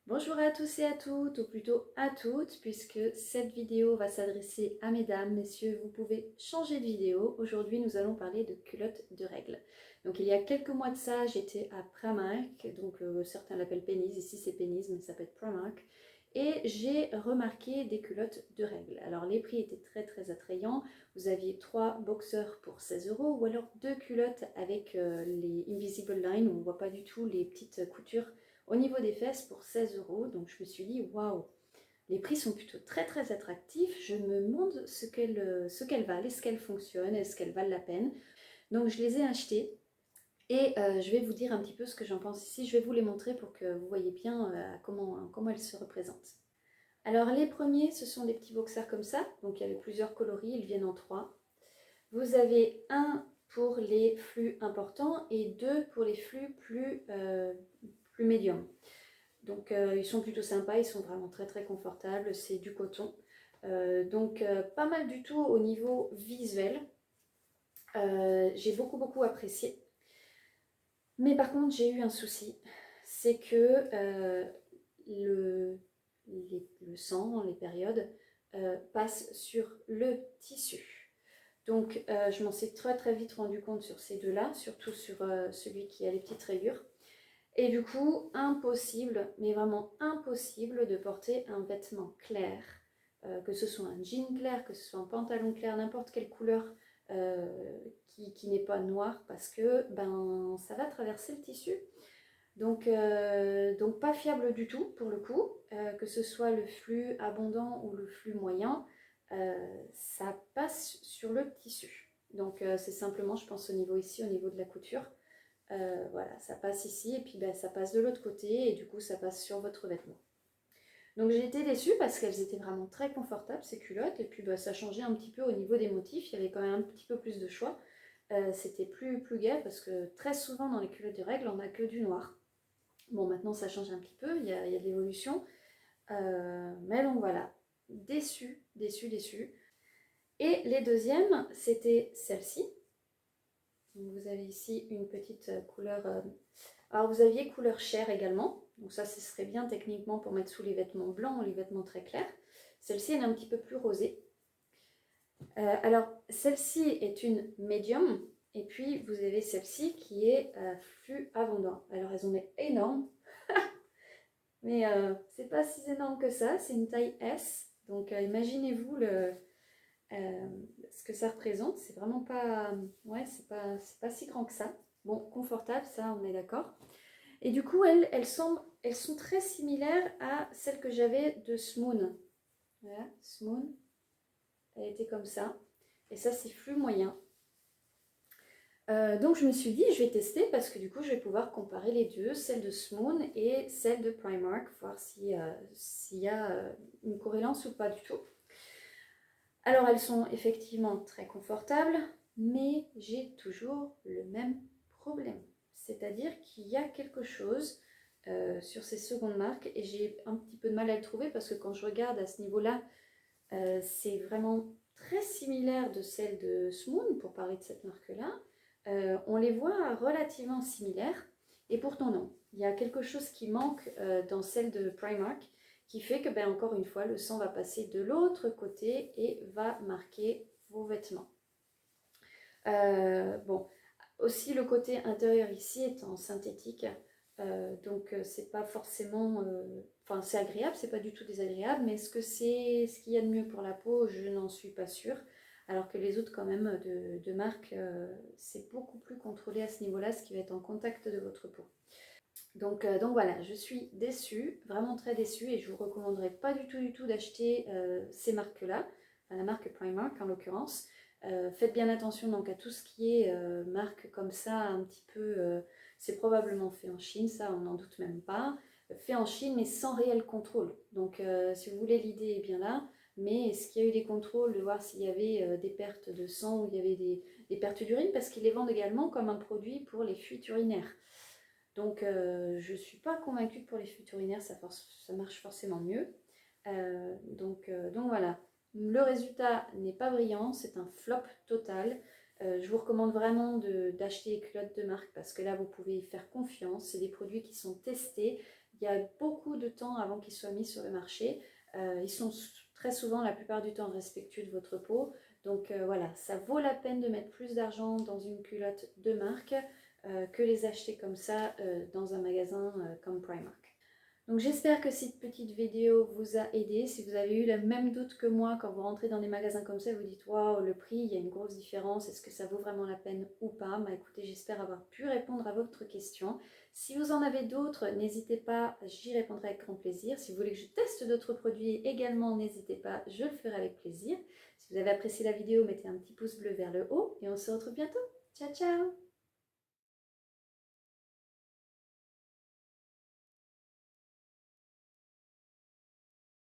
Bonjour à tous et à toutes, ou plutôt à toutes, puisque cette vidéo va s'adresser à mesdames, messieurs, vous pouvez changer de vidéo. Aujourd'hui, nous allons parler de culottes de règles. Donc il y a quelques mois de ça, j'étais à Primark, donc certains l'appellent Pennies, ici c'est Pennies, mais ça peut être Primark. Et j'ai remarqué des culottes de règles. Alors les prix étaient très attrayants. Vous aviez 3 boxers pour 16 euros, ou alors 2 culottes avec les Invisible Line, où on ne voit pas du tout les petites coutures au niveau des fesses pour 16 euros. Donc je me suis dit, waouh, les prix sont plutôt très attractifs. Je me demande ce qu'elles valent, est-ce qu'elles fonctionnent, est-ce qu'elles valent la peine. Donc je les ai achetées et je vais vous dire un petit peu ce que j'en pense ici. Je vais vous les montrer pour que vous voyez bien comment elles se représentent. Alors les premiers, ce sont des petits boxers comme ça. Donc il y avait plusieurs coloris, ils viennent en 3. Vous avez un pour les flux importants et 2 pour les flux plus médiums. Donc ils sont plutôt sympas, ils sont vraiment très confortables, c'est du coton. Donc pas mal du tout au niveau visuel. J'ai beaucoup apprécié. Mais par contre j'ai eu un souci, c'est que le sang, les périodes, passent sur le tissu. Donc je m'en suis très vite rendu compte sur ces deux-là, surtout sur celui qui a les petites rayures. Et du coup, impossible, mais vraiment impossible de porter un vêtement clair, que ce soit un jean clair, que ce soit un pantalon clair, n'importe quelle couleur qui n'est pas noire, parce que ben, ça va traverser le tissu. Donc pas fiable du tout pour le coup, que ce soit le flux abondant ou le flux moyen, ça passe sur le tissu. Donc c'est simplement, je pense, au niveau ici, au niveau de la couture. Voilà, ça passe ici et puis ben, ça passe de l'autre côté et du coup ça passe sur votre vêtement. Donc j'ai été déçue parce qu'elles étaient vraiment très confortables ces culottes et puis ben, ça changeait un petit peu au niveau des motifs, il y avait quand même un petit peu plus de choix. C'était plus gai parce que très souvent dans les culottes de règles on n'a que du noir. Bon maintenant ça change un petit peu, il y a de l'évolution. Mais donc voilà, déçue. Et les deuxièmes c'était celle-ci. Vous avez ici une petite couleur. Alors vous aviez couleur chair également. Donc ça, ce serait bien techniquement pour mettre sous les vêtements blancs ou les vêtements très clairs. Celle-ci, elle est un petit peu plus rosée. Alors celle-ci est une médium. Et puis vous avez celle-ci qui est flux abondant. Alors elles ont des énormes. Mais c'est pas si énorme que ça. C'est une taille S. Donc imaginez-vous ce que ça représente. C'est vraiment pas. Ouais, c'est pas si grand que ça. Bon, confortable, ça, on est d'accord. Et du coup, elles sont très similaires à celles que j'avais de Smoon. Voilà, Smoon, elle était comme ça. Et ça, c'est flux moyen. Donc je me suis dit, je vais tester parce que du coup, je vais pouvoir comparer les deux, celle de Smoon et celle de Primark, voir s'il y a une corrélance ou pas du tout. Alors elles sont effectivement très confortables, mais j'ai toujours le même problème. C'est-à-dire qu'il y a quelque chose sur ces secondes marques et j'ai un petit peu de mal à le trouver parce que quand je regarde à ce niveau-là, c'est vraiment très similaire de celle de Smoon pour parler de cette marque-là. On les voit relativement similaires et pourtant non. Il y a quelque chose qui manque dans celle de Primark qui fait que, ben, encore une fois, le sang va passer de l'autre côté et va marquer vos vêtements. Bon, aussi le côté intérieur ici est en synthétique, donc c'est pas forcément, enfin c'est agréable, c'est pas du tout désagréable, mais est-ce que c'est ce qu'il y a de mieux pour la peau? Je n'en suis pas sûre. Alors que les autres quand même de marque, c'est beaucoup plus contrôlé à ce niveau-là, ce qui va être en contact de votre peau. Donc voilà, je suis déçue, vraiment très déçue, et je vous recommanderais pas du tout d'acheter ces marques-là, enfin, la marque Primark en l'occurrence. Faites bien attention donc à tout ce qui est marque comme ça, un petit peu, c'est probablement fait en Chine, ça on n'en doute même pas. Fait en Chine mais sans réel contrôle. Donc si vous voulez, l'idée est bien là, mais est-ce qu'il y a eu des contrôles de voir s'il y avait des pertes de sang ou il y avait des pertes d'urine? Parce qu'ils les vendent également comme un produit pour les fuites urinaires. Donc je ne suis pas convaincue que pour les fuites urinaires ça marche forcément mieux. Donc voilà, le résultat n'est pas brillant, c'est un flop total. Je vous recommande vraiment d'acheter les culottes de marque parce que là vous pouvez y faire confiance. C'est des produits qui sont testés, il y a beaucoup de temps avant qu'ils soient mis sur le marché. Ils sont très souvent, la plupart du temps, respectueux de votre peau. Donc voilà, ça vaut la peine de mettre plus d'argent dans une culotte de marque que les acheter comme ça dans un magasin comme Primark. Donc j'espère que cette petite vidéo vous a aidé. Si vous avez eu le même doute que moi quand vous rentrez dans des magasins comme ça, vous dites waouh, le prix, il y a une grosse différence, est-ce que ça vaut vraiment la peine ou pas? Bah écoutez, j'espère avoir pu répondre à votre question. Si vous en avez d'autres, n'hésitez pas, j'y répondrai avec grand plaisir. Si vous voulez que je teste d'autres produits également, n'hésitez pas, je le ferai avec plaisir. Si vous avez apprécié la vidéo, mettez un petit pouce bleu vers le haut et on se retrouve bientôt. Ciao ciao!